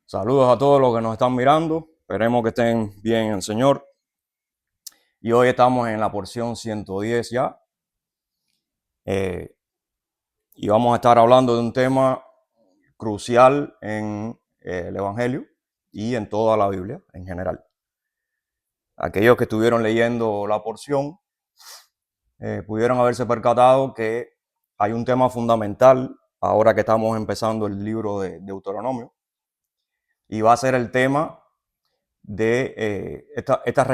Saludos a todos los que nos están mirando. Esperemos que estén bien en el Señor. Y hoy estamos en la porción 110 ya. Y vamos a estar hablando de un tema crucial en el Evangelio y en toda la Biblia en general. Aquellos que estuvieron leyendo la porción pudieron haberse percatado que hay un tema fundamental ahora que estamos empezando el libro de Deuteronomio. Y va a ser el tema de estas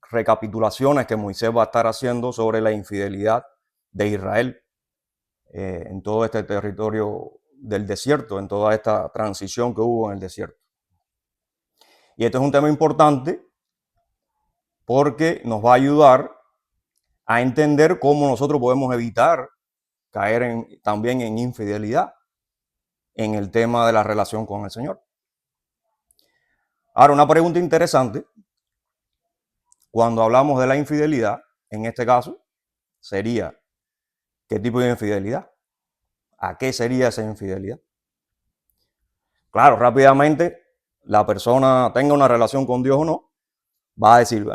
recapitulaciones que Moisés va a estar haciendo sobre la infidelidad de Israel en todo este territorio del desierto, en toda esta transición que hubo en el desierto. Y esto es un tema importante porque nos va a ayudar a entender cómo nosotros podemos evitar caer también en infidelidad en el tema de la relación con el Señor. Ahora, una pregunta interesante, cuando hablamos de la infidelidad, en este caso, sería, ¿qué tipo de infidelidad? ¿A qué sería esa infidelidad? Claro, rápidamente, la persona tenga una relación con Dios o no, va a decir,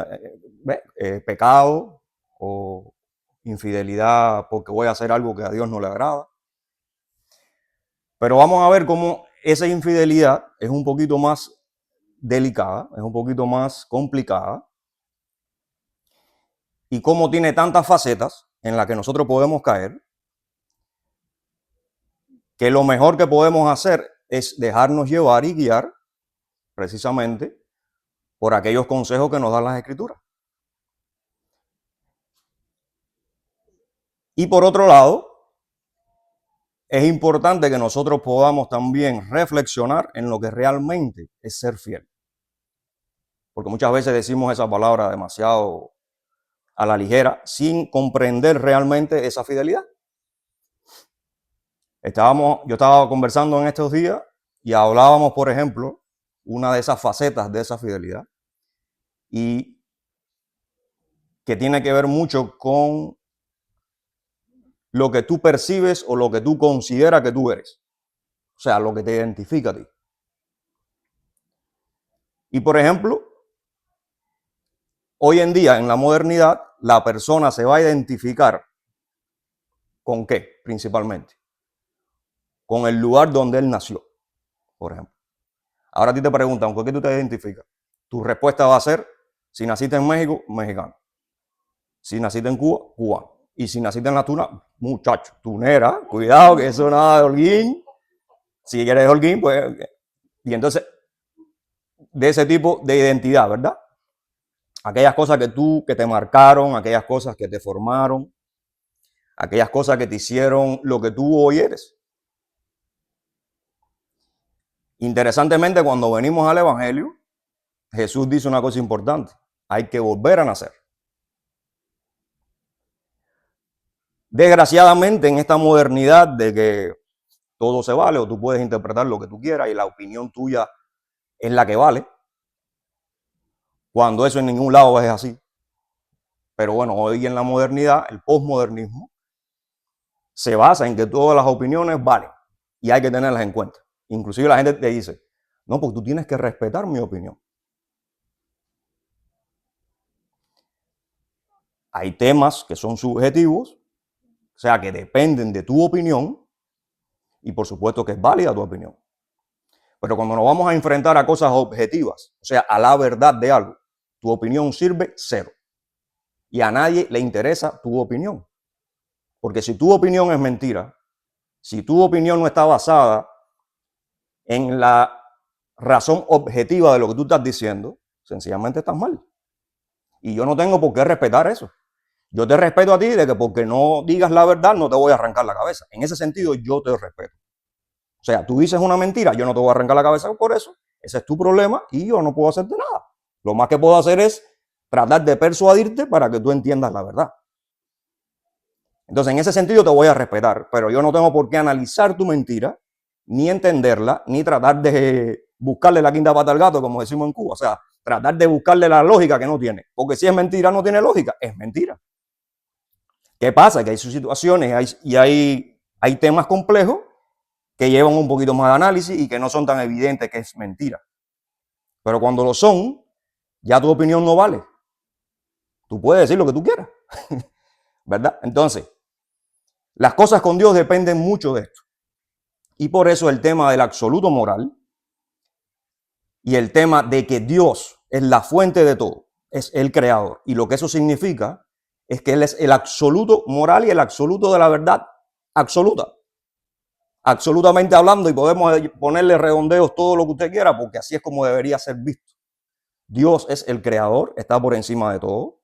pecado o infidelidad porque voy a hacer algo que a Dios no le agrada. Pero vamos a ver cómo esa infidelidad es un poquito más delicada, es un poquito más complicada y cómo tiene tantas facetas en las que nosotros podemos caer, que lo mejor que podemos hacer es dejarnos llevar y guiar precisamente por aquellos consejos que nos dan las Escrituras. Y por otro lado, es importante que nosotros podamos también reflexionar en lo que realmente es ser fiel. Porque muchas veces decimos esa palabra demasiado a la ligera sin comprender realmente esa fidelidad. Yo estaba conversando en estos días y hablábamos, por ejemplo, una de esas facetas de esa fidelidad y que tiene que ver mucho con lo que tú percibes o lo que tú consideras que tú eres. O sea, lo que te identifica a ti. Y por ejemplo, hoy en día, en la modernidad, la persona se va a identificar ¿con qué? Principalmente. Con el lugar donde él nació, por ejemplo. Ahora a ti te preguntan, ¿con qué tú te identificas? Tu respuesta va a ser, si naciste en México, mexicano. Si naciste en Cuba, cubano. Y si naciste en la tuna, muchacho, tunera, cuidado que eso nada de Holguín. Si eres Holguín, pues... Y entonces, de ese tipo de identidad, ¿verdad? Aquellas cosas que te marcaron, aquellas cosas que te formaron, aquellas cosas que te hicieron lo que tú hoy eres. Interesantemente, cuando venimos al Evangelio, Jesús dice una cosa importante, hay que volver a nacer. Desgraciadamente, en esta modernidad de que todo se vale o tú puedes interpretar lo que tú quieras y la opinión tuya es la que vale, cuando eso en ningún lado es así. Pero bueno, hoy en la modernidad, el posmodernismo, se basa en que todas las opiniones valen y hay que tenerlas en cuenta. Inclusive la gente te dice, no, porque tú tienes que respetar mi opinión. Hay temas que son subjetivos, o sea, que dependen de tu opinión y por supuesto que es válida tu opinión. Pero cuando nos vamos a enfrentar a cosas objetivas, o sea, a la verdad de algo, tu opinión sirve cero. Y a nadie le interesa tu opinión. Porque si tu opinión es mentira, si tu opinión no está basada en la razón objetiva de lo que tú estás diciendo, sencillamente estás mal. Y yo no tengo por qué respetar eso. Yo te respeto a ti de que porque no digas la verdad no te voy a arrancar la cabeza. En ese sentido yo te respeto. O sea, tú dices una mentira, yo no te voy a arrancar la cabeza por eso. Ese es tu problema y yo no puedo hacerte nada. Lo más que puedo hacer es tratar de persuadirte para que tú entiendas la verdad. Entonces, en ese sentido te voy a respetar, pero yo no tengo por qué analizar tu mentira, ni entenderla, ni tratar de buscarle la quinta pata al gato, como decimos en Cuba. O sea, tratar de buscarle la lógica que no tiene. Porque si es mentira, no tiene lógica. Es mentira. ¿Qué pasa? Que hay situaciones y hay temas complejos que llevan un poquito más de análisis y que no son tan evidentes que es mentira. Pero cuando lo son, ya tu opinión no vale. Tú puedes decir lo que tú quieras, ¿verdad? Entonces, las cosas con Dios dependen mucho de esto. Y por eso el tema del absoluto moral y el tema de que Dios es la fuente de todo, es el creador. Y lo que eso significa es que Él es el absoluto moral y el absoluto de la verdad absoluta. Absolutamente hablando, y podemos ponerle redondeos todo lo que usted quiera, porque así es como debería ser visto. Dios es el creador, está por encima de todo.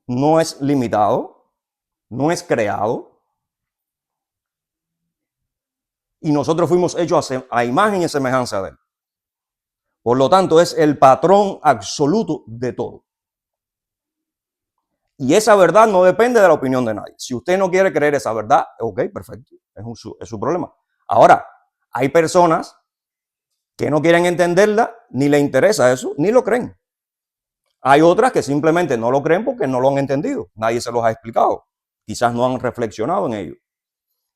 No es limitado, no es creado. Y nosotros fuimos hechos a imagen y semejanza de Él. Por lo tanto, es el patrón absoluto de todo. Y esa verdad no depende de la opinión de nadie. Si usted no quiere creer esa verdad, ok, perfecto, es su problema. Ahora, hay personas que no quieren entenderla, ni le interesa eso, ni lo creen. Hay otras que simplemente no lo creen porque no lo han entendido. Nadie se los ha explicado. Quizás no han reflexionado en ello.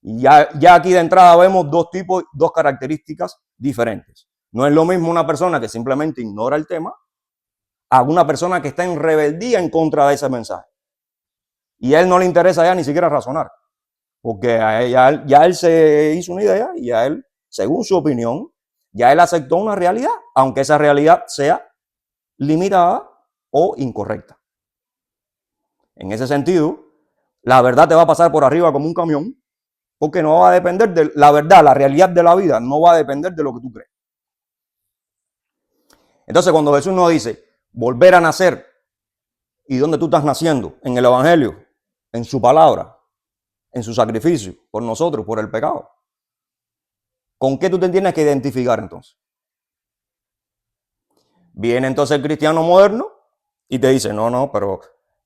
Y ya aquí de entrada vemos dos características diferentes. No es lo mismo una persona que simplemente ignora el tema a una persona que está en rebeldía en contra de ese mensaje. Y a él no le interesa ya ni siquiera razonar. Porque ya él se hizo una idea y a él, según su opinión, ya él aceptó una realidad, aunque esa realidad sea limitada o incorrecta. En ese sentido, la verdad te va a pasar por arriba como un camión, porque no va a depender de la verdad, la realidad de la vida, no va a depender de lo que tú crees. Entonces, cuando Jesús nos dice volver a nacer, ¿y dónde tú estás naciendo? En el Evangelio, en su palabra, en su sacrificio, por nosotros, por el pecado. ¿Con qué tú te tienes que identificar entonces? Viene entonces el cristiano moderno y te dice, no, pero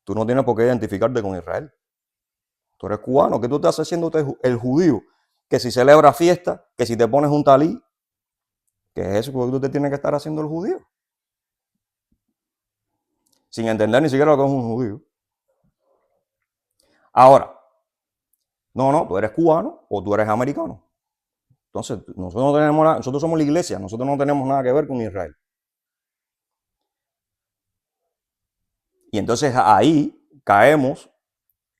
tú no tienes por qué identificarte con Israel. Tú eres cubano, ¿qué tú estás haciendo el judío? Que si celebra fiesta, que si te pones un talí, ¿qué es eso que tú te tienes que estar haciendo el judío? Sin entender ni siquiera lo que es un judío. Ahora, no, tú eres cubano o tú eres americano. Entonces, nosotros somos la iglesia, nosotros no tenemos nada que ver con Israel. Y entonces ahí caemos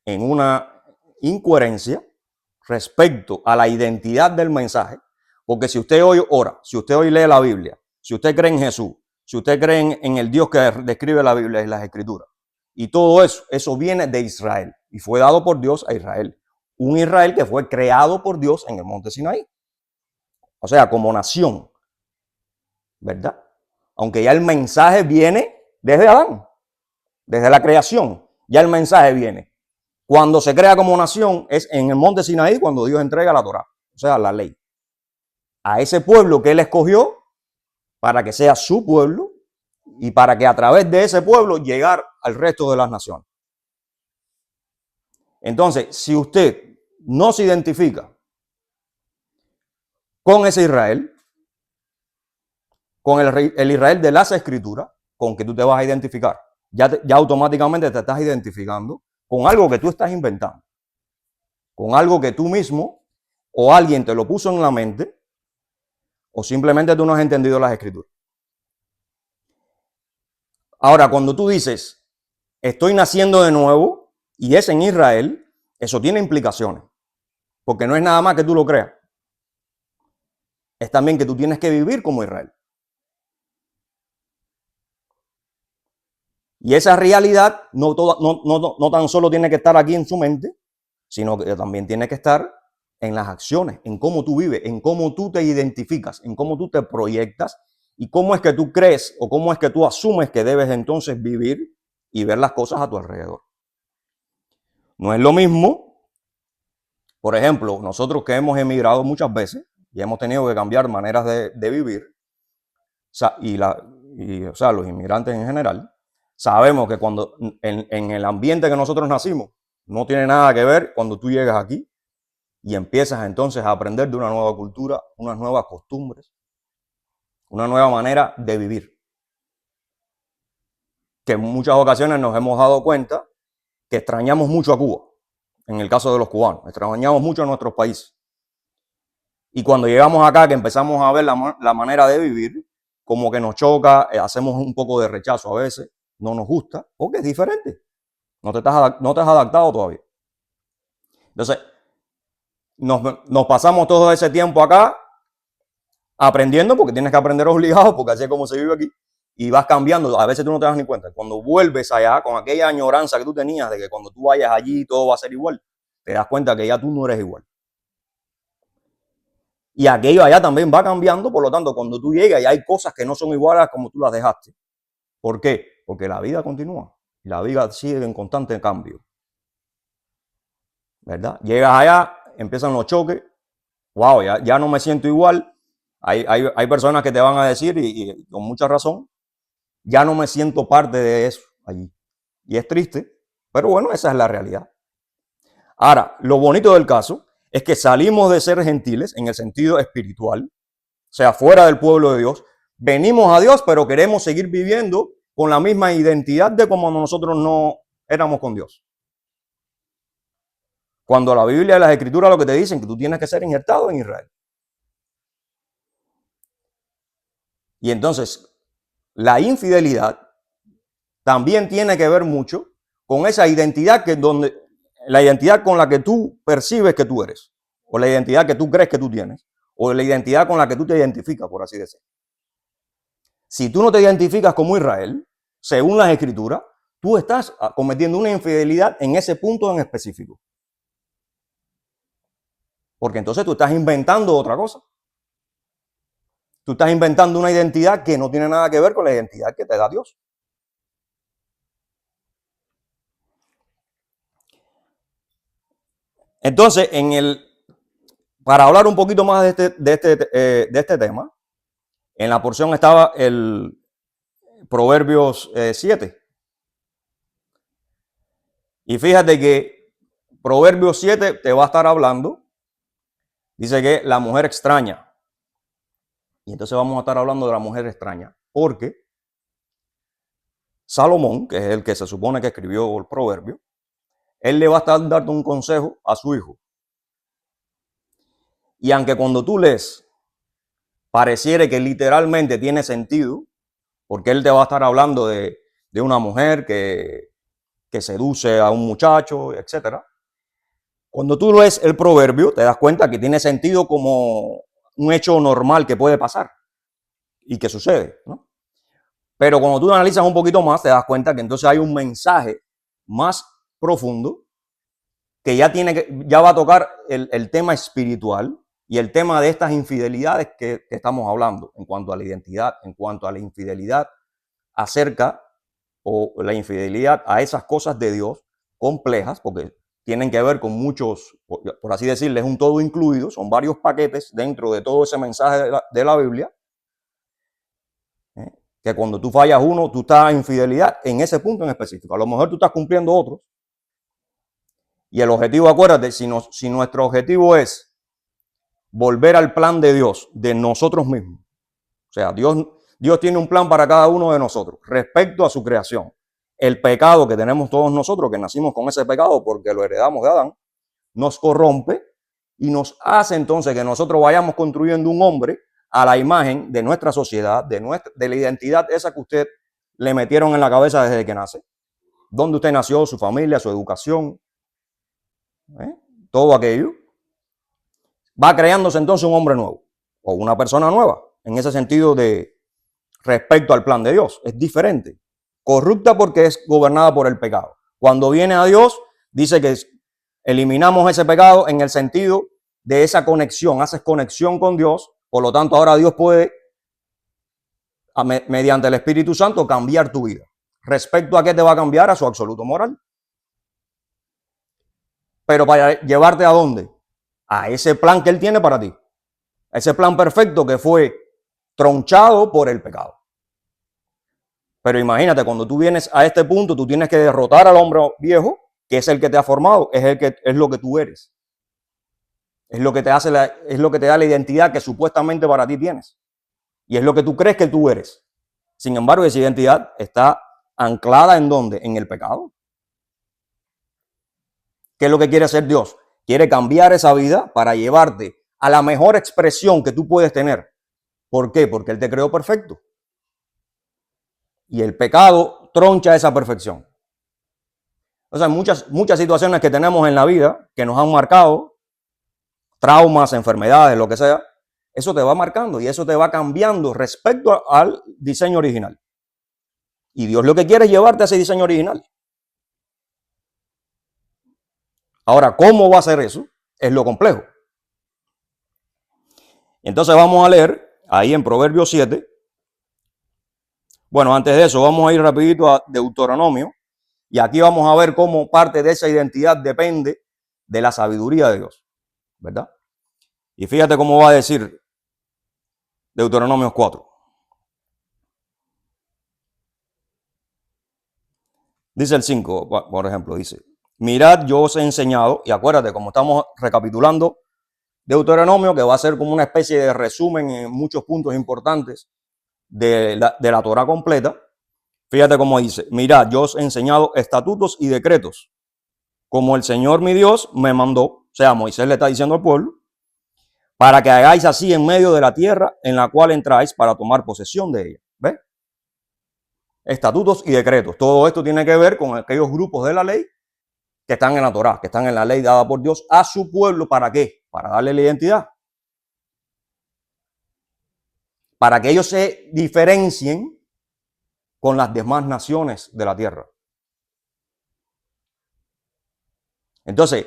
en una incoherencia respecto a la identidad del mensaje, porque si usted hoy ora, si usted hoy lee la Biblia, si usted cree en Jesús, si usted cree en el Dios que describe la Biblia y las Escrituras, y todo eso viene de Israel y fue dado por Dios a Israel. Un Israel que fue creado por Dios en el monte Sinaí. O sea, como nación, ¿verdad? Aunque ya el mensaje viene desde Adán, desde la creación, ya el mensaje viene. Cuando se crea como nación es en el monte Sinaí cuando Dios entrega la Torá, o sea, la ley. A ese pueblo que Él escogió para que sea su pueblo y para que a través de ese pueblo llegar al resto de las naciones. Entonces, si usted no se identifica con ese Israel, con el Israel de las Escrituras, con que tú te vas a identificar, ya automáticamente te estás identificando con algo que tú estás inventando, con algo que tú mismo o alguien te lo puso en la mente, o simplemente tú no has entendido las Escrituras. Ahora, cuando tú dices, estoy naciendo de nuevo y es en Israel, eso tiene implicaciones, porque no es nada más que tú lo creas, es también que tú tienes que vivir como Israel. Y esa realidad no tan solo tiene que estar aquí en su mente, sino que también tiene que estar en las acciones, en cómo tú vives, en cómo tú te identificas, en cómo tú te proyectas y cómo es que tú crees o cómo es que tú asumes que debes entonces vivir y ver las cosas a tu alrededor. No es lo mismo, por ejemplo, nosotros que hemos emigrado muchas veces y hemos tenido que cambiar maneras de vivir, o sea, los inmigrantes en general, sabemos que cuando en el ambiente que nosotros nacimos, no tiene nada que ver cuando tú llegas aquí y empiezas entonces a aprender de una nueva cultura, unas nuevas costumbres, una nueva manera de vivir. Que en muchas ocasiones nos hemos dado cuenta que extrañamos mucho a Cuba, en el caso de los cubanos, extrañamos mucho a nuestros países. Y cuando llegamos acá, que empezamos a ver la manera de vivir, como que nos choca, hacemos un poco de rechazo a veces, no nos gusta, porque es diferente. No te has adaptado todavía. Entonces, nos pasamos todo ese tiempo acá aprendiendo, porque tienes que aprender obligado, porque así es como se vive aquí, y vas cambiando. A veces tú no te das ni cuenta. Cuando vuelves allá, con aquella añoranza que tú tenías de que cuando tú vayas allí todo va a ser igual, te das cuenta que ya tú no eres igual. Y aquello allá también va cambiando, por lo tanto, cuando tú llegas y hay cosas que no son iguales como tú las dejaste. ¿Por qué? Porque la vida continúa. La vida sigue en constante cambio. ¿Verdad? Llegas allá, empiezan los choques. Wow, ya no me siento igual. Hay personas que te van a decir, y con mucha razón, ya no me siento parte de eso allí. Y es triste, pero bueno, esa es la realidad. Ahora, lo bonito del caso es que salimos de ser gentiles en el sentido espiritual, o sea, fuera del pueblo de Dios, venimos a Dios, pero queremos seguir viviendo con la misma identidad de como nosotros no éramos con Dios. Cuando la Biblia y las Escrituras lo que te dicen que tú tienes que ser injertado en Israel. Y entonces, la infidelidad también tiene que ver mucho con esa identidad la identidad con la que tú percibes que tú eres, o la identidad que tú crees que tú tienes, o la identidad con la que tú te identificas, por así decirlo. Si tú no te identificas como Israel, según las Escrituras, tú estás cometiendo una infidelidad en ese punto en específico. Porque entonces tú estás inventando otra cosa. Tú estás inventando una identidad que no tiene nada que ver con la identidad que te da Dios. Entonces, para hablar un poquito más de este tema, en la porción estaba el Proverbios 7. Y fíjate que Proverbios 7 te va a estar hablando, dice que la mujer extraña. Y entonces vamos a estar hablando de la mujer extraña, porque Salomón, que es el que se supone que escribió el proverbio, él le va a estar dando un consejo a su hijo. Y aunque cuando tú lees, pareciera que literalmente tiene sentido, porque él te va a estar hablando de una mujer que seduce a un muchacho, etc. Cuando tú lees el proverbio, te das cuenta que tiene sentido como un hecho normal que puede pasar y que sucede, ¿no? Pero cuando tú analizas un poquito más, te das cuenta que entonces hay un mensaje más profundo que ya va a tocar el tema espiritual y el tema de estas infidelidades que estamos hablando en cuanto a la identidad, en cuanto a la infidelidad acerca o la infidelidad a esas cosas de Dios complejas, porque tienen que ver con muchos, por así decirles, un todo incluido, son varios paquetes dentro de todo ese mensaje de la Biblia, que cuando tú fallas uno, tú estás en infidelidad en ese punto en específico. A lo mejor tú estás cumpliendo otros. Y el objetivo, acuérdate, si nuestro objetivo es volver al plan de Dios, de nosotros mismos, o sea, Dios tiene un plan para cada uno de nosotros respecto a su creación. El pecado que tenemos todos nosotros, que nacimos con ese pecado porque lo heredamos de Adán, nos corrompe y nos hace entonces que nosotros vayamos construyendo un hombre a la imagen de nuestra sociedad, de la identidad esa que usted le metieron en la cabeza desde que nace. Dónde usted nació, su familia, su educación, todo aquello. Va creándose entonces un hombre nuevo o una persona nueva en ese sentido de respecto al plan de Dios. Es diferente. Corrupta porque es gobernada por el pecado. Cuando viene a Dios, dice que eliminamos ese pecado en el sentido de esa conexión. Haces conexión con Dios. Por lo tanto, ahora Dios puede, mediante el Espíritu Santo, cambiar tu vida. ¿Respecto a qué te va a cambiar? A su absoluto moral. Pero para llevarte ¿a dónde? A ese plan que Él tiene para ti. Ese plan perfecto que fue tronchado por el pecado. Pero imagínate, cuando tú vienes a este punto, tú tienes que derrotar al hombre viejo, que es el que te ha formado, es lo que tú eres. Es lo que te es lo que te da la identidad que supuestamente para ti tienes. Y es lo que tú crees que tú eres. Sin embargo, esa identidad está anclada ¿en dónde? En el pecado. ¿Qué es lo que quiere hacer Dios? Quiere cambiar esa vida para llevarte a la mejor expresión que tú puedes tener. ¿Por qué? Porque Él te creó perfecto. Y el pecado troncha esa perfección. O sea, muchas situaciones que tenemos en la vida que nos han marcado, traumas, enfermedades, lo que sea, eso te va marcando y eso te va cambiando respecto al diseño original. Y Dios lo que quiere es llevarte a ese diseño original. Ahora, ¿cómo va a ser eso? Es lo complejo. Entonces vamos a leer ahí en Proverbios 7. Bueno, antes de eso vamos a ir rapidito a Deuteronomio. Y aquí vamos a ver cómo parte de esa identidad depende de la sabiduría de Dios, ¿verdad? Y fíjate cómo va a decir Deuteronomio 4. Dice el 5, por ejemplo, dice: mirad, yo os he enseñado, y acuérdate, como estamos recapitulando Deuteronomio, que va a ser como una especie de resumen en muchos puntos importantes de la Torah completa. Fíjate cómo dice: mirad, yo os he enseñado estatutos y decretos, como el Señor mi Dios me mandó. O sea, Moisés le está diciendo al pueblo, para que hagáis así en medio de la tierra en la cual entráis para tomar posesión de ella. ¿Ves? Estatutos y decretos. Todo esto tiene que ver con aquellos grupos de la ley que están en la Torá, que están en la ley dada por Dios a su pueblo. ¿Para qué? Para darle la identidad. Para que ellos se diferencien con las demás naciones de la tierra. Entonces,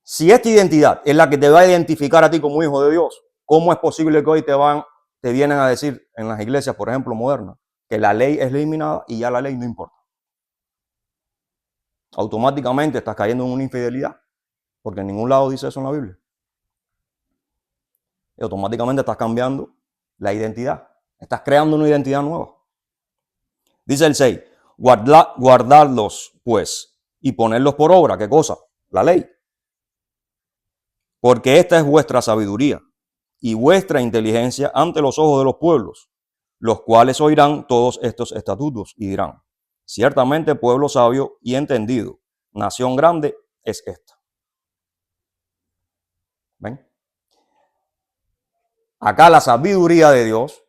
si esta identidad es la que te va a identificar a ti como hijo de Dios, ¿cómo es posible que hoy te vienen a decir en las iglesias, por ejemplo, modernas, que la ley es eliminada y ya la ley no importa? Automáticamente estás cayendo en una infidelidad, porque en ningún lado dice eso en la Biblia. Y automáticamente estás cambiando la identidad, estás creando una identidad nueva. Dice el 6, guardadlos pues y ponerlos por obra. ¿Qué cosa? La ley. Porque esta es vuestra sabiduría y vuestra inteligencia ante los ojos de los pueblos, los cuales oirán todos estos estatutos y dirán: ciertamente pueblo sabio y entendido, nación grande es esta. ¿Ven? Acá la sabiduría de Dios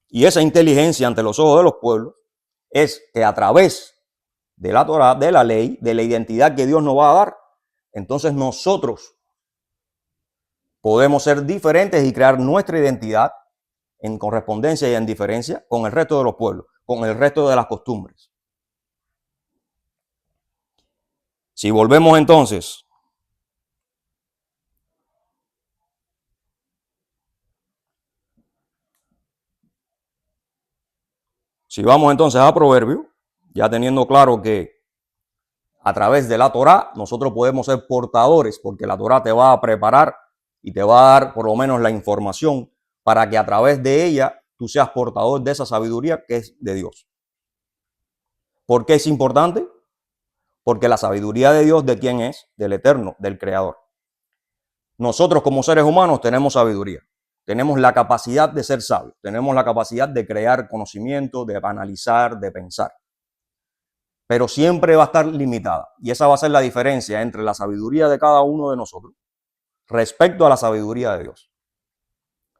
y esa inteligencia ante los ojos de los pueblos es que a través de la Torah, de la ley, de la identidad que Dios nos va a dar, entonces nosotros podemos ser diferentes y crear nuestra identidad en correspondencia y en diferencia con el resto de los pueblos, con el resto de las costumbres. Si volvemos entonces vamos entonces a Proverbio, ya teniendo claro que a través de la Torá nosotros podemos ser portadores, porque la Torá te va a preparar y te va a dar por lo menos la información para que a través de ella tú seas portador de esa sabiduría que es de Dios. ¿Por qué es importante? Porque la sabiduría de Dios, ¿de quién es? Del Eterno, del Creador. Nosotros como seres humanos tenemos sabiduría. Tenemos la capacidad de ser sabios. Tenemos la capacidad de crear conocimiento, de analizar, de pensar. Pero siempre va a estar limitada. Y esa va a ser la diferencia entre la sabiduría de cada uno de nosotros respecto a la sabiduría de Dios.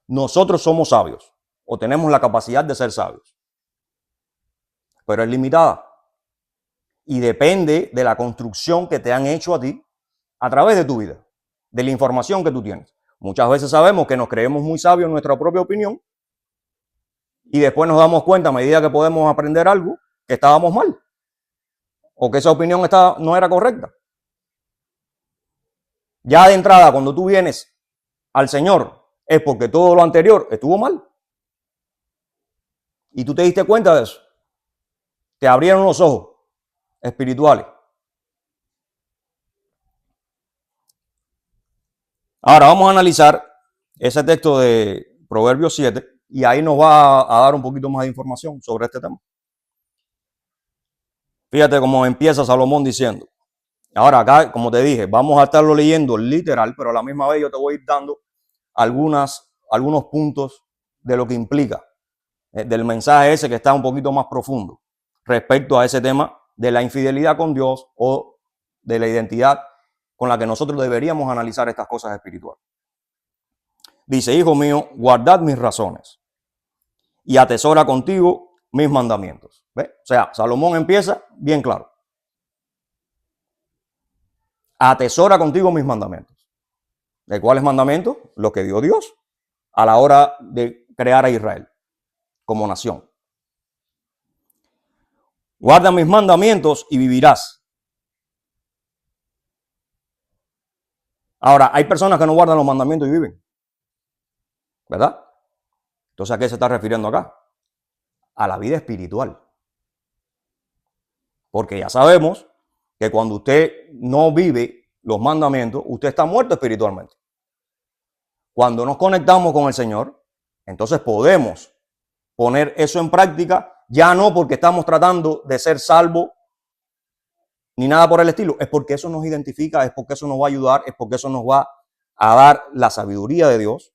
Nosotros somos sabios o tenemos la capacidad de ser sabios, pero es limitada. Y depende de la construcción que te han hecho a ti a través de tu vida, de la información que tú tienes. Muchas veces sabemos que nos creemos muy sabios en nuestra propia opinión y después nos damos cuenta a medida que podemos aprender algo que estábamos mal o que esa opinión no era correcta. Ya de entrada, cuando tú vienes al Señor, es porque todo lo anterior estuvo mal. Y tú te diste cuenta de eso. Te abrieron los ojos espirituales. Ahora vamos a analizar ese texto de Proverbios 7 y ahí nos va a dar un poquito más de información sobre este tema. Fíjate cómo empieza Salomón diciendo. Ahora acá, como te dije, vamos a estarlo leyendo literal, pero a la misma vez yo te voy a ir dando algunos puntos de lo que implica, del mensaje ese que está un poquito más profundo respecto a ese tema de la infidelidad con Dios o de la identidad con la que nosotros deberíamos analizar estas cosas espirituales. Dice, hijo mío, guardad mis razones y atesora contigo mis mandamientos. ¿Ve? O sea, Salomón empieza bien claro. Atesora contigo mis mandamientos. ¿De cuáles mandamientos? Los que dio Dios a la hora de crear a Israel como nación. Guarda mis mandamientos y vivirás. Ahora, hay personas que no guardan los mandamientos y viven, ¿verdad? Entonces, ¿a qué se está refiriendo acá? A la vida espiritual. Porque ya sabemos que cuando usted no vive los mandamientos, usted está muerto espiritualmente. Cuando nos conectamos con el Señor, entonces podemos poner eso en práctica, ya no porque estamos tratando de ser salvos ni nada por el estilo, es porque eso nos identifica, es porque eso nos va a ayudar, es porque eso nos va a dar la sabiduría de Dios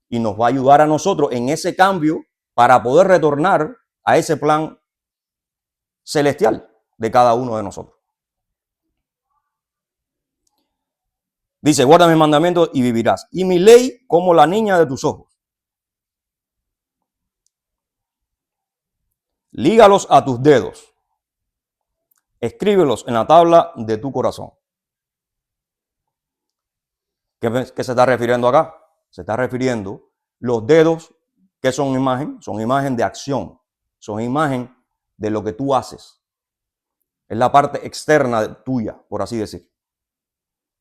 y nos va a ayudar a nosotros en ese cambio para poder retornar a ese plan celestial de cada uno de nosotros. Dice, guarda mis mandamientos y vivirás. Y mi ley como la niña de tus ojos. Lígalos a tus dedos. Escríbelos en la tabla de tu corazón. ¿Qué se está refiriendo acá? Se está refiriendo los dedos, que son imagen de acción, son imagen de lo que tú haces. Es la parte externa tuya, por así decir.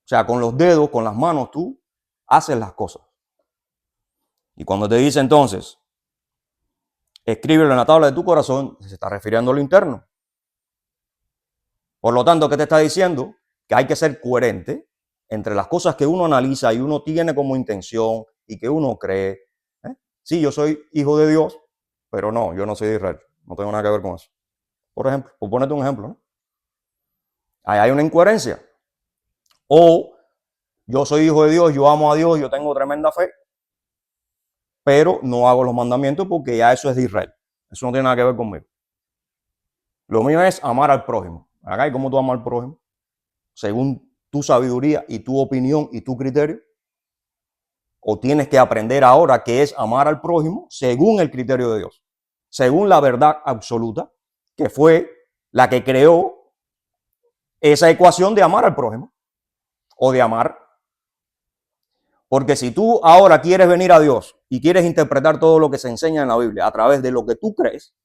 O sea, con los dedos, con las manos, tú haces las cosas. Y cuando te dice entonces, escríbelo en la tabla de tu corazón, se está refiriendo a lo interno. Por lo tanto, ¿qué te está diciendo? Que hay que ser coherente entre las cosas que uno analiza y uno tiene como intención y que uno cree. Sí, yo soy hijo de Dios, pero no, yo no soy de Israel. No tengo nada que ver con eso. Por ejemplo, por ponerte un ejemplo, ¿no? Ahí hay una incoherencia. O yo soy hijo de Dios, yo amo a Dios, yo tengo tremenda fe, pero no hago los mandamientos porque ya eso es de Israel. Eso no tiene nada que ver conmigo. Lo mío es amar al prójimo. ¿Y cómo tú amas al prójimo? Según tu sabiduría y tu opinión y tu criterio. O tienes que aprender ahora qué es amar al prójimo según el criterio de Dios. Según la verdad absoluta, que fue la que creó esa ecuación de amar al prójimo. O de amar. Porque si tú ahora quieres venir a Dios y quieres interpretar todo lo que se enseña en la Biblia a través de lo que tú crees,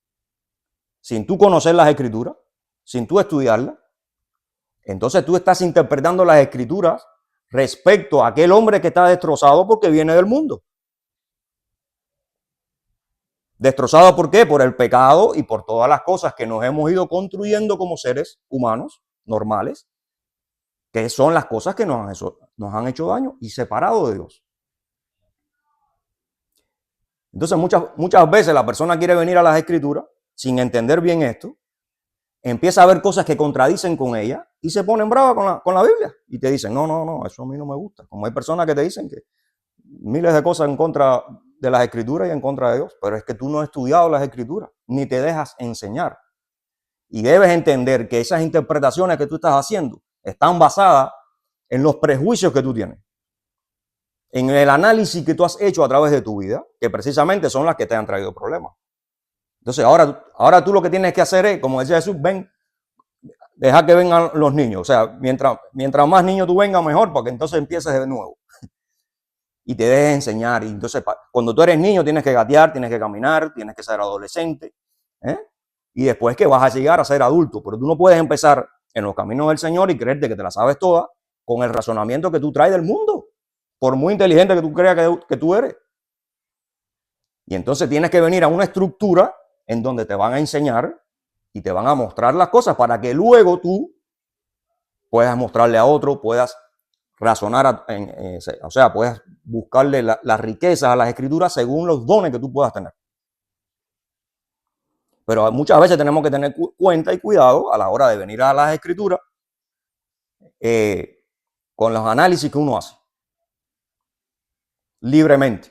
sin tú conocer las escrituras, sin tú estudiarlas, entonces tú estás interpretando las escrituras respecto a aquel hombre que está destrozado porque viene del mundo. Destrozado ¿por qué? Por el pecado y por todas las cosas que nos hemos ido construyendo como seres humanos normales, que son las cosas que nos han hecho daño y separado de Dios. Entonces muchas veces la persona quiere venir a las escrituras sin entender bien esto, empieza a ver cosas que contradicen con ella y se ponen brava con la Biblia y te dicen, no, eso a mí no me gusta. Como hay personas que te dicen que miles de cosas en contra de las escrituras y en contra de Dios, pero es que tú no has estudiado las escrituras, ni te dejas enseñar. Y debes entender que esas interpretaciones que tú estás haciendo están basadas en los prejuicios que tú tienes, en el análisis que tú has hecho a través de tu vida, que precisamente son las que te han traído problemas. Entonces ahora tú lo que tienes que hacer es, como decía Jesús, deja que vengan los niños. O sea, mientras más niños tú vengas, mejor, porque entonces empieces de nuevo. Y te dejes enseñar. Y entonces, cuando tú eres niño, tienes que gatear, tienes que caminar, tienes que ser adolescente. Y después que vas a llegar a ser adulto. Pero tú no puedes empezar en los caminos del Señor y creerte que te la sabes toda con el razonamiento que tú traes del mundo. Por muy inteligente que tú creas que tú eres. Y entonces tienes que venir a una estructura en donde te van a enseñar y te van a mostrar las cosas para que luego tú puedas mostrarle a otro, puedas razonar, o sea, puedas buscarle las riquezas a las escrituras según los dones que tú puedas tener. Pero muchas veces tenemos que tener cuenta y cuidado a la hora de venir a las escrituras con los análisis que uno hace libremente.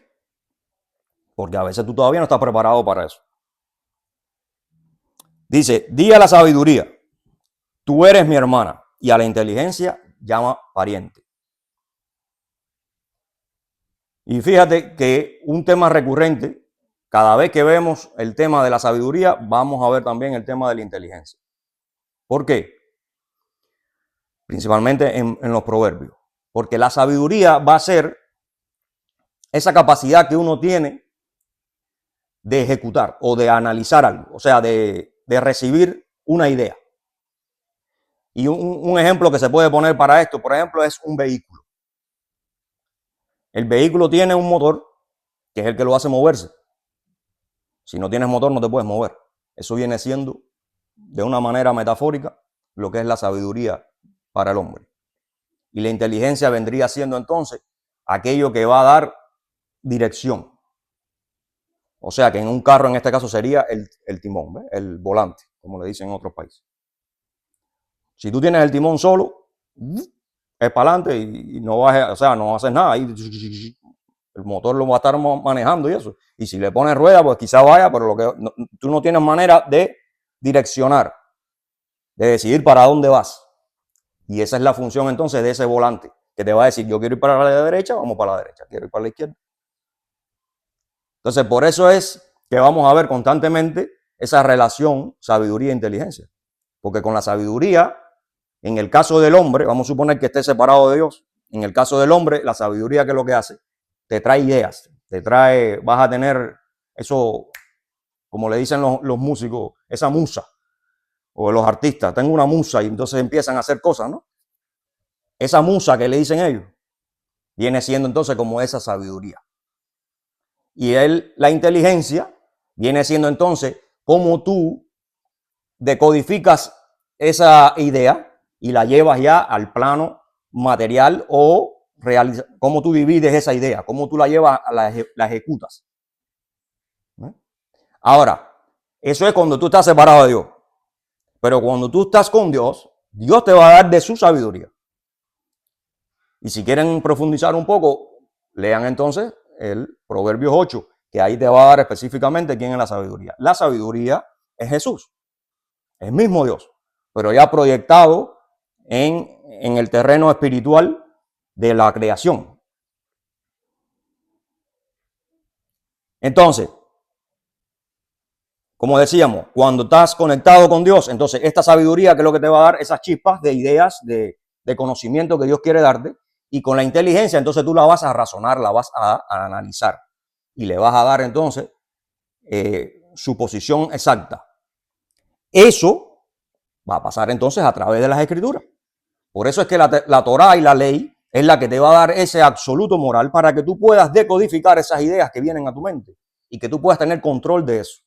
Porque a veces tú todavía no estás preparado para eso. Dice, di a la sabiduría, tú eres mi hermana, y a la inteligencia, llama pariente. Y fíjate que un tema recurrente, cada vez que vemos el tema de la sabiduría, vamos a ver también el tema de la inteligencia. ¿Por qué? Principalmente en los proverbios. Porque la sabiduría va a ser esa capacidad que uno tiene de ejecutar o de analizar algo, o sea, de recibir una idea. Y un ejemplo que se puede poner para esto, por ejemplo, es un vehículo. El vehículo tiene un motor que es el que lo hace moverse. Si no tienes motor no te puedes mover. Eso viene siendo, de una manera metafórica, lo que es la sabiduría para el hombre. Y la inteligencia vendría siendo entonces aquello que va a dar dirección. O sea que en un carro en este caso sería el timón, ¿ves? El volante, como le dicen en otros países. Si tú tienes el timón solo, es para adelante y no vas, o sea, no haces nada. Ahí el motor lo va a estar manejando y eso. Y si le pones rueda, pues quizá vaya, pero tú no tienes manera de direccionar, de decidir para dónde vas. Y esa es la función entonces de ese volante, que te va a decir, yo quiero ir para la derecha, vamos para la derecha, quiero ir para la izquierda. Entonces, por eso es que vamos a ver constantemente esa relación sabiduría-inteligencia. Porque con la sabiduría, en el caso del hombre, vamos a suponer que esté separado de Dios, en el caso del hombre, la sabiduría, ¿qué es lo que hace? Te trae ideas, vas a tener eso, como le dicen los músicos, esa musa, o los artistas, tengo una musa y entonces empiezan a hacer cosas, ¿no? Esa musa que le dicen ellos, viene siendo entonces como esa sabiduría. Y la inteligencia viene siendo entonces cómo tú decodificas esa idea y la llevas ya al plano material o cómo tú divides esa idea, cómo tú la llevas, la ejecutas. Ahora, eso es cuando tú estás separado de Dios. Pero cuando tú estás con Dios, Dios te va a dar de su sabiduría. Y si quieren profundizar un poco, lean entonces el Proverbios 8, que ahí te va a dar específicamente quién es la sabiduría. La sabiduría es Jesús, el mismo Dios, pero ya proyectado en el terreno espiritual de la creación. Entonces, como decíamos, cuando estás conectado con Dios, entonces esta sabiduría, que es lo que te va a dar esas chispas de ideas, de conocimiento que Dios quiere darte, y con la inteligencia, entonces tú la vas a razonar, la vas a analizar y le vas a dar entonces su posición exacta. Eso va a pasar entonces a través de las escrituras. Por eso es que la Torá y la ley es la que te va a dar ese absoluto moral para que tú puedas decodificar esas ideas que vienen a tu mente y que tú puedas tener control de eso.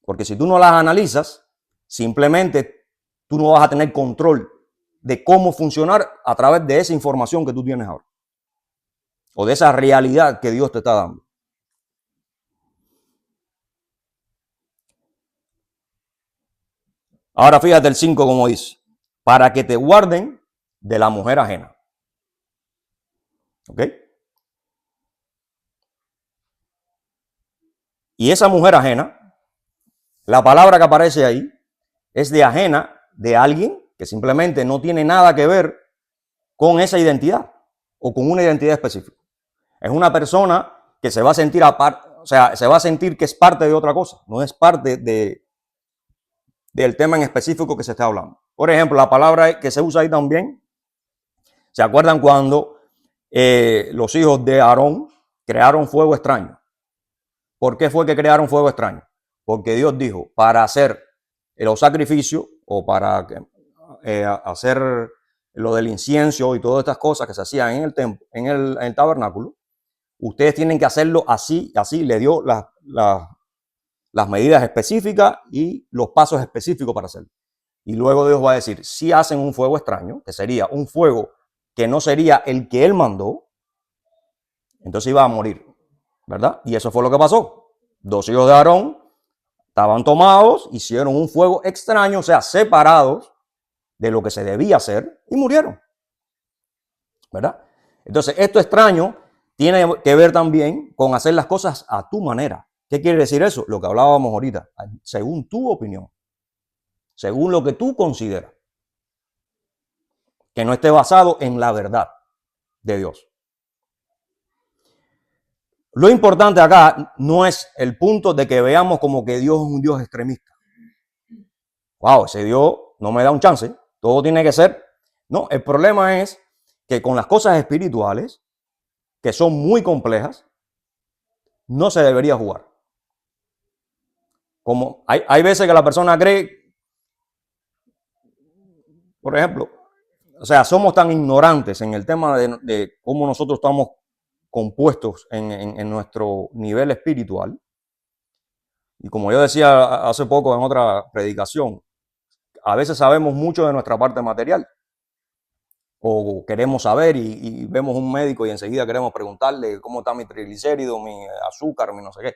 Porque si tú no las analizas, simplemente tú no vas a tener control de cómo funcionar a través de esa información que tú tienes ahora. O de esa realidad que Dios te está dando. Ahora fíjate el 5 como dice. Para que te guarden de la mujer ajena. ¿Ok? Y esa mujer ajena, la palabra que aparece ahí, es de ajena de alguien que simplemente no tiene nada que ver con esa identidad o con una identidad específica. Es una persona que se va a sentir aparte, o sea, se va a sentir que es parte de otra cosa, no es parte del tema en específico que se está hablando. Por ejemplo, la palabra que se usa ahí también, ¿se acuerdan cuando los hijos de Aarón crearon fuego extraño? ¿Por qué fue que crearon fuego extraño? Porque Dios dijo, para hacer los sacrificios o para hacer lo del incienso y todas estas cosas que se hacían en el templo, en el tabernáculo, ustedes tienen que hacerlo así, le dio las medidas específicas y los pasos específicos para hacerlo. Y luego Dios va a decir, si hacen un fuego extraño, que sería un fuego que no sería el que él mandó, entonces iba a morir, ¿verdad? Y eso fue lo que pasó. 2 hijos de Aarón estaban tomados, hicieron un fuego extraño, o sea, separados de lo que se debía hacer y murieron, ¿verdad? Entonces, esto extraño tiene que ver también con hacer las cosas a tu manera. ¿Qué quiere decir eso? Lo que hablábamos ahorita, según tu opinión, según lo que tú consideras. que no esté basado en la verdad de Dios. Lo importante acá no es el punto de que veamos como que Dios es un Dios extremista. Wow, ese Dios no me da un chance, todo tiene que ser. No, el problema es que con las cosas espirituales, que son muy complejas, no se debería jugar. Como hay veces que la persona cree, por ejemplo, o sea, somos tan ignorantes en el tema de cómo nosotros estamos compuestos en nuestro nivel espiritual. Y como yo decía hace poco en otra predicación, a veces sabemos mucho de nuestra parte material. O queremos saber y vemos un médico y enseguida queremos preguntarle cómo está mi triglicérido, mi azúcar, mi no sé qué.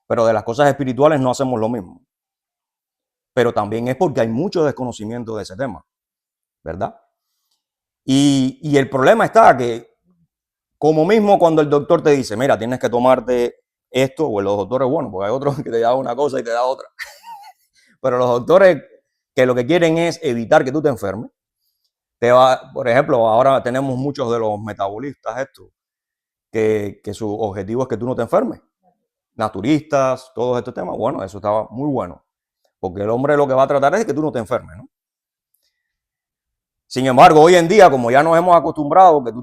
Pero de las cosas espirituales no hacemos lo mismo. Pero también es porque hay mucho desconocimiento de ese tema, ¿verdad? Y el problema está que, como mismo cuando el doctor te dice, mira, tienes que tomarte esto, o los doctores, bueno, porque hay otros que te dan una cosa y te da otra. Pero los doctores que lo que quieren es evitar que tú te enfermes. Por ejemplo, ahora tenemos muchos de los metabolistas estos, que su objetivo es que tú no te enfermes. Naturistas, todos estos temas, bueno, eso estaba muy bueno. Porque el hombre lo que va a tratar es que tú no te enfermes, ¿no? Sin embargo, hoy en día, como ya nos hemos acostumbrado, que tú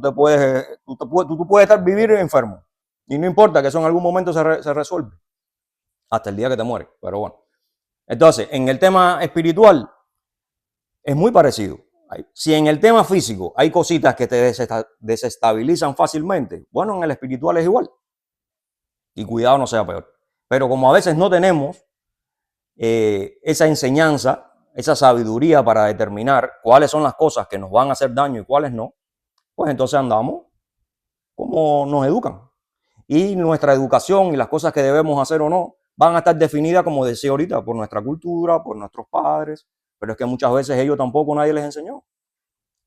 puedes vivir enfermo. Y no importa que eso en algún momento se resuelve. Hasta el día que te mueres. Pero bueno. Entonces, en el tema espiritual, es muy parecido. Si en el tema físico hay cositas que te desestabilizan fácilmente, bueno, en el espiritual es igual. Y cuidado no sea peor. Pero como a veces no tenemos esa enseñanza, esa sabiduría para determinar cuáles son las cosas que nos van a hacer daño y cuáles no, pues entonces andamos como nos educan. Y nuestra educación y las cosas que debemos hacer o no van a estar definidas, como decía ahorita, por nuestra cultura, por nuestros padres, pero es que muchas veces ellos tampoco nadie les enseñó. O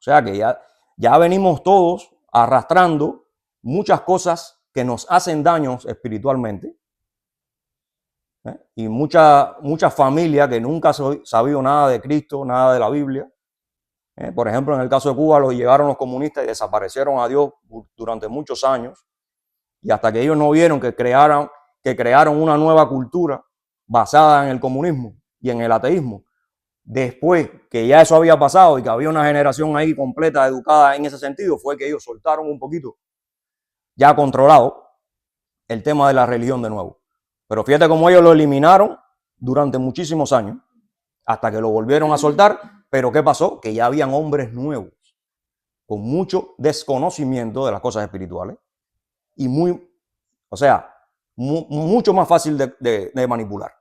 sea que ya venimos todos arrastrando muchas cosas que nos hacen daños espiritualmente. Y mucha familia que nunca ha sabido nada de Cristo, nada de la Biblia. Por ejemplo, en el caso de Cuba los llegaron los comunistas y desaparecieron a Dios durante muchos años. Y hasta que ellos no vieron que crearon una nueva cultura basada en el comunismo y en el ateísmo. Después que ya eso había pasado y que había una generación ahí completa educada en ese sentido, fue que ellos soltaron un poquito, ya controlado, el tema de la religión de nuevo. Pero fíjate cómo ellos lo eliminaron durante muchísimos años, hasta que lo volvieron a soltar. Pero ¿qué pasó? Que ya habían hombres nuevos, con mucho desconocimiento de las cosas espirituales y mucho más fácil de manipular.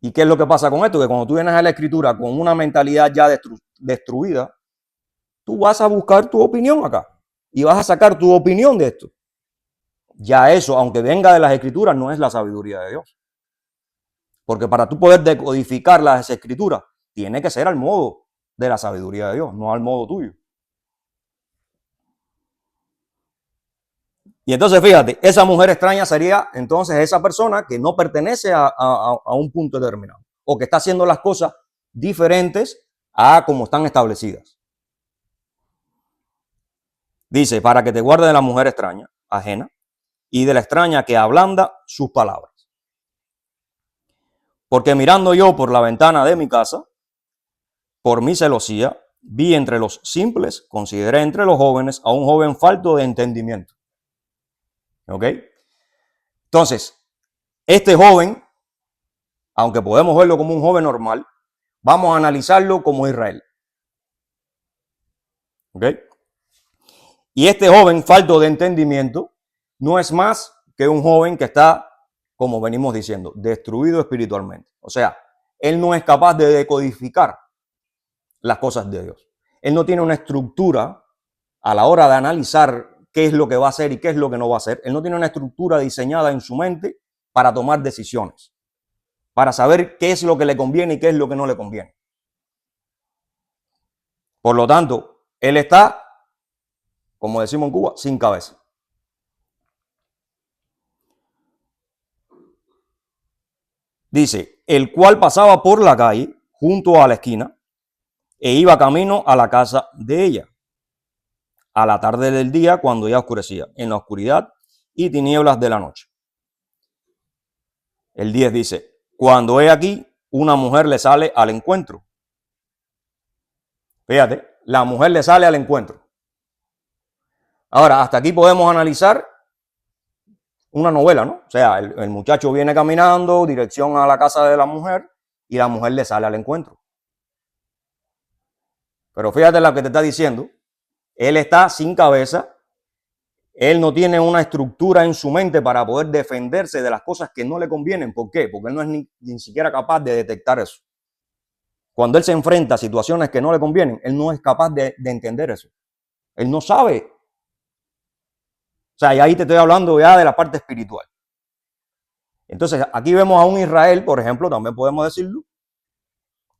¿Y qué es lo que pasa con esto? Que cuando tú vienes a la escritura con una mentalidad ya destruida, tú vas a buscar tu opinión acá y vas a sacar tu opinión de esto. Ya eso, aunque venga de las escrituras, no es la sabiduría de Dios. Porque para tú poder decodificar las escrituras, tiene que ser al modo de la sabiduría de Dios, no al modo tuyo. Y entonces fíjate, esa mujer extraña sería entonces esa persona que no pertenece a un punto determinado o que está haciendo las cosas diferentes a como están establecidas. Dice, para que te guarde de la mujer extraña, ajena, y de la extraña que ablanda sus palabras. Porque mirando yo por la ventana de mi casa, por mi celosía, vi entre los simples, consideré entre los jóvenes a un joven falto de entendimiento. ¿Ok? Entonces, este joven, aunque podemos verlo como un joven normal, vamos a analizarlo como Israel. ¿Ok? Y este joven falto de entendimiento no es más que un joven que está, como venimos diciendo, destruido espiritualmente. O sea, él no es capaz de decodificar las cosas de Dios. Él no tiene una estructura a la hora de analizar qué es lo que va a hacer y qué es lo que no va a hacer. Él no tiene una estructura diseñada en su mente para tomar decisiones, para saber qué es lo que le conviene y qué es lo que no le conviene. Por lo tanto, él está, como decimos en Cuba, sin cabeza. Dice, el cual pasaba por la calle junto a la esquina e iba camino a la casa de ella, a la tarde del día, cuando ya oscurecía, en la oscuridad y tinieblas de la noche. El 10 dice, cuando he aquí, una mujer le sale al encuentro. Fíjate, la mujer le sale al encuentro. Ahora, hasta aquí podemos analizar una novela, ¿no? O sea, el muchacho viene caminando, dirección a la casa de la mujer, y la mujer le sale al encuentro. Pero fíjate lo que te está diciendo. Él está sin cabeza. Él no tiene una estructura en su mente para poder defenderse de las cosas que no le convienen. ¿Por qué? Porque él no es ni siquiera capaz de detectar eso. Cuando él se enfrenta a situaciones que no le convienen, él no es capaz de entender eso. Él no sabe. O sea, y ahí te estoy hablando ya de la parte espiritual. Entonces, aquí vemos a un Israel, por ejemplo, también podemos decirlo,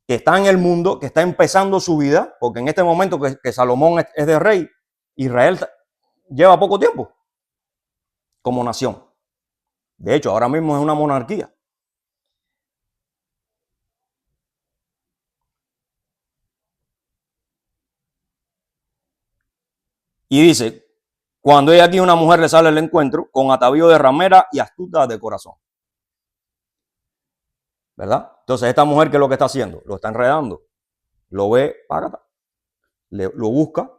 que está en el mundo, que está empezando su vida, porque en este momento que Salomón es de rey, Israel lleva poco tiempo como nación. De hecho, ahora mismo es una monarquía. Y dice, cuando hay aquí una mujer le sale al encuentro con atavío de ramera y astuta de corazón. ¿Verdad? Entonces, esta mujer, ¿qué es lo que está haciendo? Lo está enredando. Lo ve, págata, lo busca.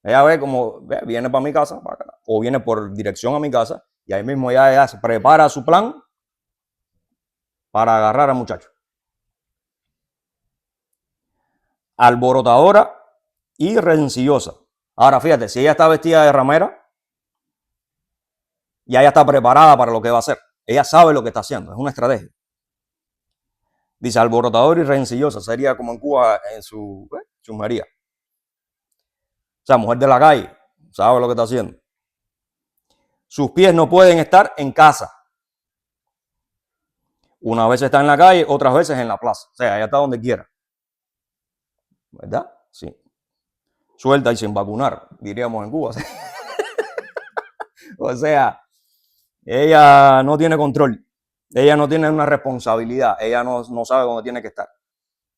Ella ve como viene para mi casa, págata, o viene por dirección a mi casa, y ahí mismo ella se prepara su plan para agarrar al muchacho. Alborotadora y rencillosa. Ahora, fíjate, si ella está vestida de ramera, ya ella está preparada para lo que va a hacer. Ella sabe lo que está haciendo, es una estrategia. Dice alborotador y rencillosa, sería como en Cuba en su chusmería. O sea, mujer de la calle, sabe lo que está haciendo. Sus pies no pueden estar en casa. Una vez está en la calle, otras veces en la plaza. O sea, ella está donde quiera. ¿Verdad? Sí. Suelta y sin vacunar, diríamos en Cuba. O sea, ella no tiene control. Ella no tiene una responsabilidad. Ella no sabe dónde tiene que estar.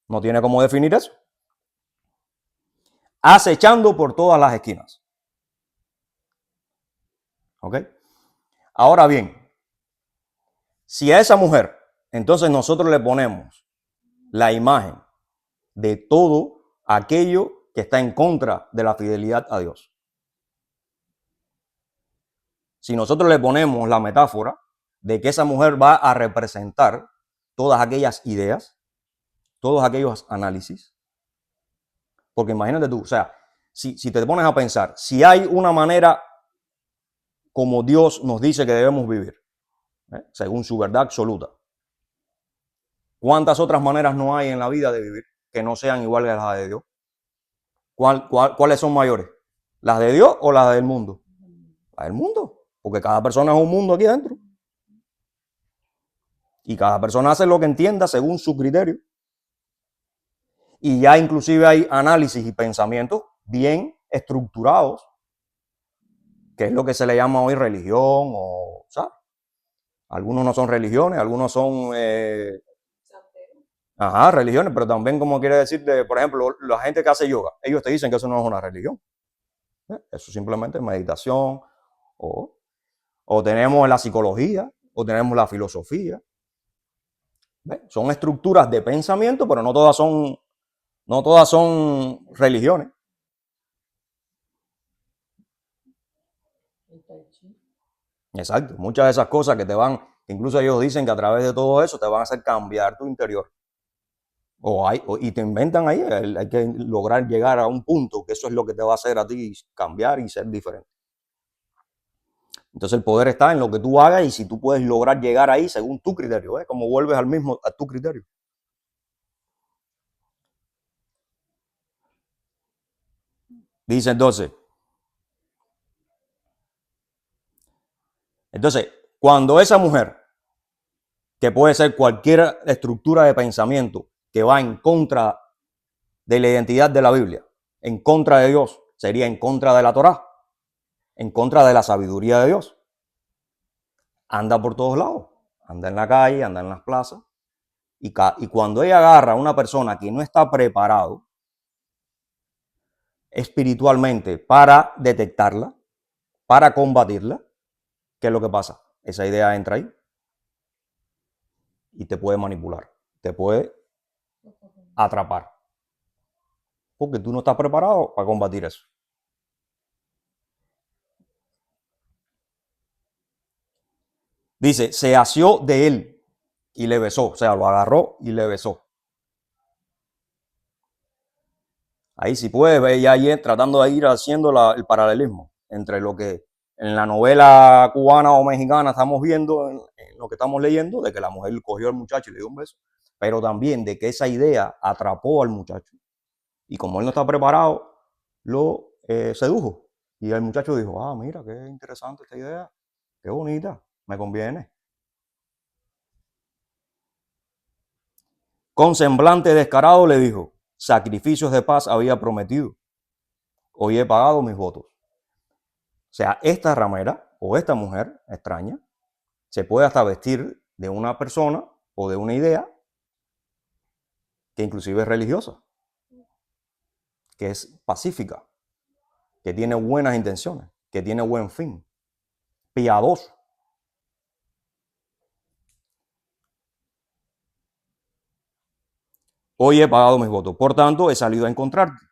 No tiene cómo definir eso. Acechando por todas las esquinas. ¿Ok? Ahora bien, si a esa mujer, entonces nosotros le ponemos la imagen de todo aquello que está en contra de la fidelidad a Dios. Si nosotros le ponemos la metáfora de que esa mujer va a representar todas aquellas ideas, todos aquellos análisis, porque imagínate tú, o sea, si te pones a pensar, si hay una manera como Dios nos dice que debemos vivir, según su verdad absoluta, ¿cuántas otras maneras no hay en la vida de vivir que no sean iguales a las de Dios? ¿Cuáles son mayores? ¿Las de Dios o las del mundo? Las del mundo, porque cada persona es un mundo aquí adentro. Y cada persona hace lo que entienda según su criterio. Y ya inclusive hay análisis y pensamientos bien estructurados, que es lo que se le llama hoy religión, o ¿sabes? Algunos no son religiones, algunos son religiones, pero también como quiere decir, por ejemplo, la gente que hace yoga, ellos te dicen que eso no es una religión. Eso simplemente es meditación, o tenemos la psicología, o tenemos la filosofía. Son estructuras de pensamiento, pero no todas son religiones. Exacto, muchas de esas cosas que te van, incluso ellos dicen que a través de todo eso te van a hacer cambiar tu interior. Y te inventan ahí, hay que lograr llegar a un punto que eso es lo que te va a hacer a ti cambiar y ser diferente. Entonces el poder está en lo que tú hagas y si tú puedes lograr llegar ahí según tu criterio, como vuelves a tu criterio. Dice entonces, cuando esa mujer, que puede ser cualquier estructura de pensamiento que va en contra de la identidad de la Biblia, en contra de Dios, sería en contra de la Torá, en contra de la sabiduría de Dios. Anda por todos lados, anda en la calle, anda en las plazas, y cuando ella agarra a una persona que no está preparado, espiritualmente para detectarla, para combatirla, ¿qué es lo que pasa? Esa idea entra ahí y te puede manipular, te puede atrapar, porque tú no estás preparado para combatir eso. Dice, se asió de él y le besó, o sea, lo agarró y le besó. Ahí sí puede ver ya ahí tratando de ir haciendo el paralelismo entre lo que en la novela cubana o mexicana estamos viendo, en lo que estamos leyendo, de que la mujer cogió al muchacho y le dio un beso, pero también de que esa idea atrapó al muchacho. Y como él no está preparado, lo sedujo. Y el muchacho dijo, ah, mira, qué interesante esta idea, qué bonita, me conviene. Con semblante descarado le dijo, sacrificios de paz había prometido, hoy he pagado mis votos. O sea, esta ramera o esta mujer extraña se puede hasta vestir de una persona o de una idea que inclusive es religiosa, que es pacífica, que tiene buenas intenciones, que tiene buen fin, piadoso. Hoy he pagado mis votos, por tanto he salido a encontrarte.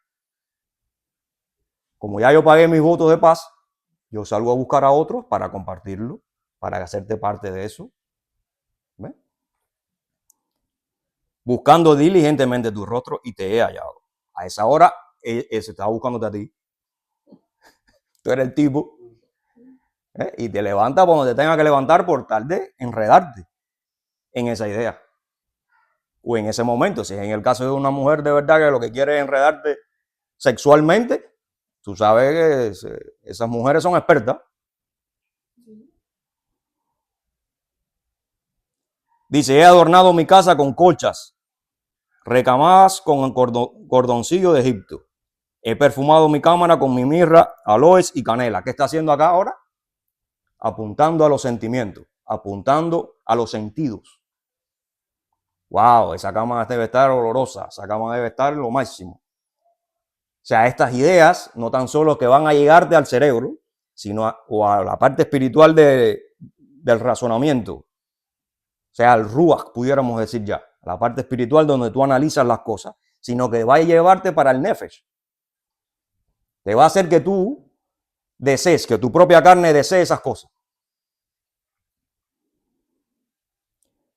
Como ya yo pagué mis votos de paz, yo salgo a buscar a otros para compartirlo, para hacerte parte de eso. ¿Ves? Buscando diligentemente tu rostro y te he hallado. A esa hora se estaba buscándote a ti. Tú eres el tipo. Y te levanta cuando te tenga que levantar por tal de enredarte en esa idea. O en ese momento, si es en el caso de una mujer de verdad que lo que quiere es enredarte sexualmente, tú sabes que esas mujeres son expertas. Dice, he adornado mi casa con colchas, recamadas con cordoncillo de Egipto. He perfumado mi cámara con mi mirra, aloes y canela. ¿Qué está haciendo acá ahora? Apuntando a los sentimientos, apuntando a los sentidos. Wow, esa cama debe estar olorosa, esa cama debe estar lo máximo. O sea, estas ideas no tan solo que van a llegarte al cerebro, sino a la parte espiritual del razonamiento. O sea, al ruach, pudiéramos decir ya, la parte espiritual donde tú analizas las cosas, sino que va a llevarte para el nefesh. Te va a hacer que tú desees, que tu propia carne desee esas cosas.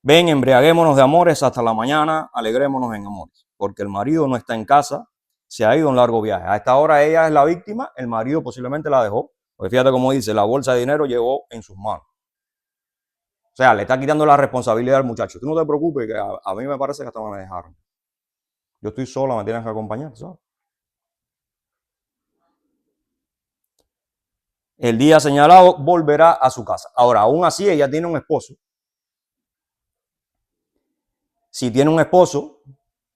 Ven, embriaguémonos de amores hasta la mañana, alegrémonos en amores, porque el marido no está en casa, se ha ido a un largo viaje. A esta hora ella es la víctima, el marido posiblemente la dejó, porque fíjate cómo dice, la bolsa de dinero llegó en sus manos. O sea, le está quitando la responsabilidad al muchacho. Tú no te preocupes, que a mí me parece que hasta me dejaron. Yo estoy sola, me tienen que acompañar, ¿sabes? El día señalado volverá a su casa. Ahora, aún así, ella tiene un esposo. Si tiene un esposo,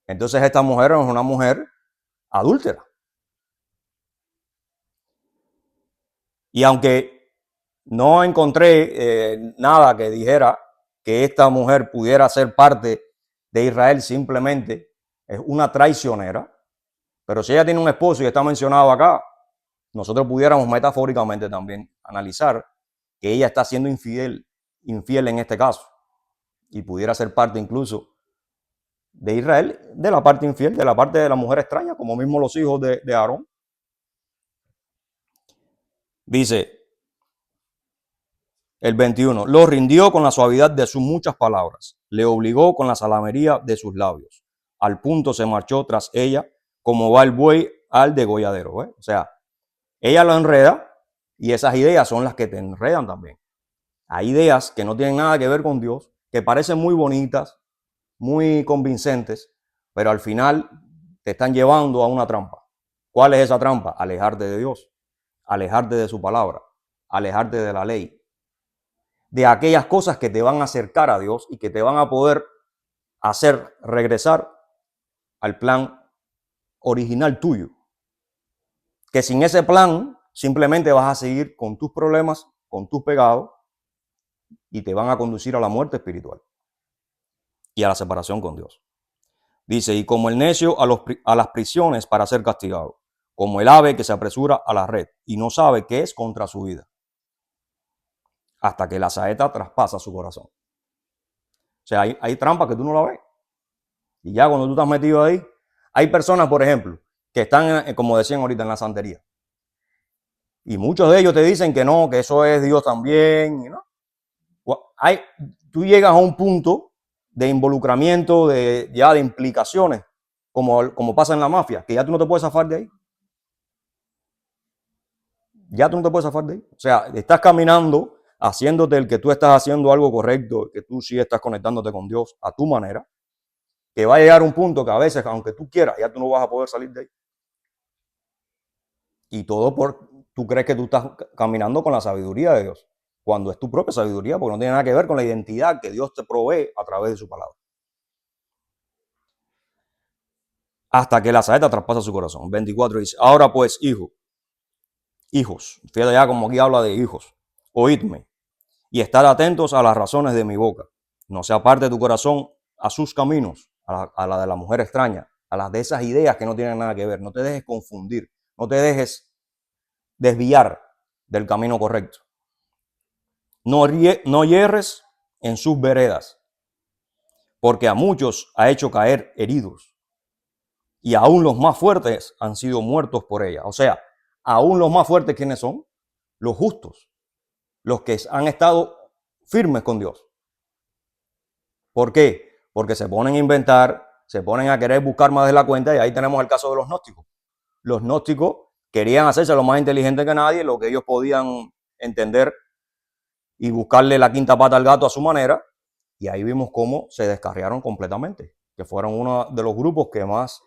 entonces esta mujer es una mujer adúltera. Y aunque no encontré nada que dijera que esta mujer pudiera ser parte de Israel, simplemente es una traicionera. Pero si ella tiene un esposo y está mencionado acá, nosotros pudiéramos metafóricamente también analizar que ella está siendo infiel en este caso. Y pudiera ser parte incluso de Israel, de la parte infiel, de la parte de la mujer extraña, como mismo los hijos de Aarón. Dice el 21, lo rindió con la suavidad de sus muchas palabras, le obligó con la salamería de sus labios. Al punto se marchó tras ella, como va el buey al degolladero. ¿Eh? O sea, ella lo enreda y esas ideas son las que te enredan también. Hay ideas que no tienen nada que ver con Dios, que parecen muy bonitas, muy convincentes, pero al final te están llevando a una trampa. ¿Cuál es esa trampa? Alejarte de Dios, alejarte de su palabra, alejarte de la ley, de aquellas cosas que te van a acercar a Dios y que te van a poder hacer regresar al plan original tuyo. Que sin ese plan simplemente vas a seguir con tus problemas, con tus pecados y te van a conducir a la muerte espiritual y a la separación con Dios. Dice, y como el necio a las prisiones para ser castigado, como el ave que se apresura a la red y no sabe qué es contra su vida, hasta que la saeta traspasa su corazón. O sea, hay trampas que tú no la ves. Y ya cuando tú estás metido ahí, hay personas, por ejemplo, que están, como decían ahorita, en la santería. Y muchos de ellos te dicen que no, que eso es Dios también. ¿No? Tú llegas a un punto de involucramiento, ya de implicaciones, como pasa en la mafia, que ya tú no te puedes zafar de ahí. Ya tú no te puedes zafar de ahí. O sea, estás caminando, haciéndote el que tú estás haciendo algo correcto, que tú sí estás conectándote con Dios a tu manera, que va a llegar un punto que a veces, aunque tú quieras, ya tú no vas a poder salir de ahí. Y todo tú crees que tú estás caminando con la sabiduría de Dios, cuando es tu propia sabiduría, porque no tiene nada que ver con la identidad que Dios te provee a través de su palabra. Hasta que la saeta traspasa su corazón. 24 dice, ahora pues, hijos, fíjate ya como aquí habla de hijos, oídme y estar atentos a las razones de mi boca. No se aparte tu corazón a sus caminos, a la de la mujer extraña, a las de esas ideas que no tienen nada que ver. No te dejes confundir, no te dejes desviar del camino correcto. No hierres en sus veredas, porque a muchos ha hecho caer heridos, y aún los más fuertes han sido muertos por ella. O sea, aún los más fuertes, ¿quiénes son? Los justos, los que han estado firmes con Dios. ¿Por qué? Porque se ponen a inventar, se ponen a querer buscar más de la cuenta, y ahí tenemos el caso de los gnósticos. Los gnósticos querían hacerse lo más inteligente que nadie, lo que ellos podían entender y buscarle la quinta pata al gato a su manera, y ahí vimos cómo se descarriaron completamente, que fueron uno de los grupos que más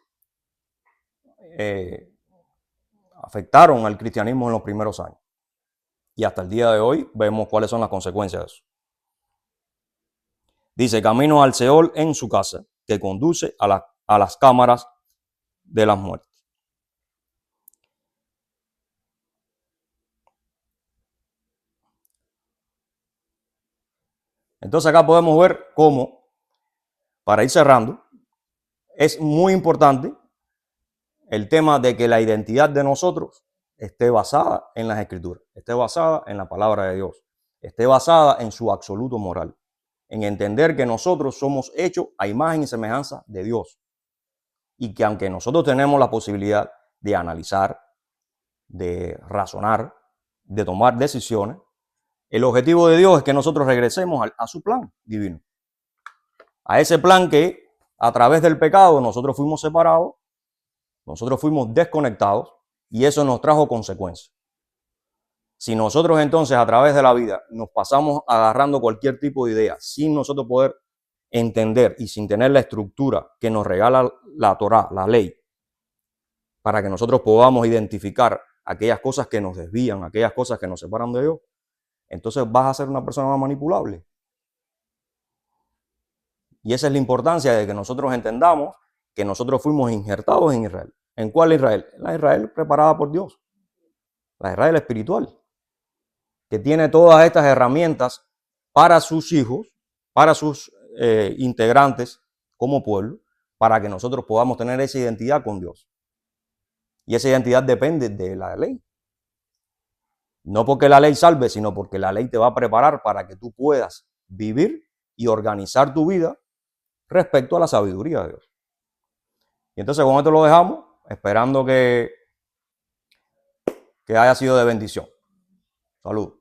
afectaron al cristianismo en los primeros años. Y hasta el día de hoy vemos cuáles son las consecuencias de eso. Dice, camino al Seol en su casa, que conduce a las cámaras de las muertes. Entonces acá podemos ver cómo, para ir cerrando, es muy importante el tema de que la identidad de nosotros esté basada en las Escrituras, esté basada en la palabra de Dios, esté basada en su absoluto moral, en entender que nosotros somos hechos a imagen y semejanza de Dios, y que aunque nosotros tenemos la posibilidad de analizar, de razonar, de tomar decisiones, el objetivo de Dios es que nosotros regresemos a su plan divino, a ese plan que a través del pecado nosotros fuimos separados, nosotros fuimos desconectados, y eso nos trajo consecuencias. Si nosotros entonces a través de la vida nos pasamos agarrando cualquier tipo de idea sin nosotros poder entender y sin tener la estructura que nos regala la Torá, la ley, para que nosotros podamos identificar aquellas cosas que nos desvían, aquellas cosas que nos separan de Dios, entonces vas a ser una persona más manipulable. Y esa es la importancia de que nosotros entendamos que nosotros fuimos injertados en Israel. ¿En cuál Israel? La Israel preparada por Dios, la Israel espiritual, que tiene todas estas herramientas para sus hijos, para sus integrantes como pueblo, para que nosotros podamos tener esa identidad con Dios. Y esa identidad depende de la ley. No porque la ley salve, sino porque la ley te va a preparar para que tú puedas vivir y organizar tu vida respecto a la sabiduría de Dios. Y entonces con esto lo dejamos, esperando que haya sido de bendición. Salud.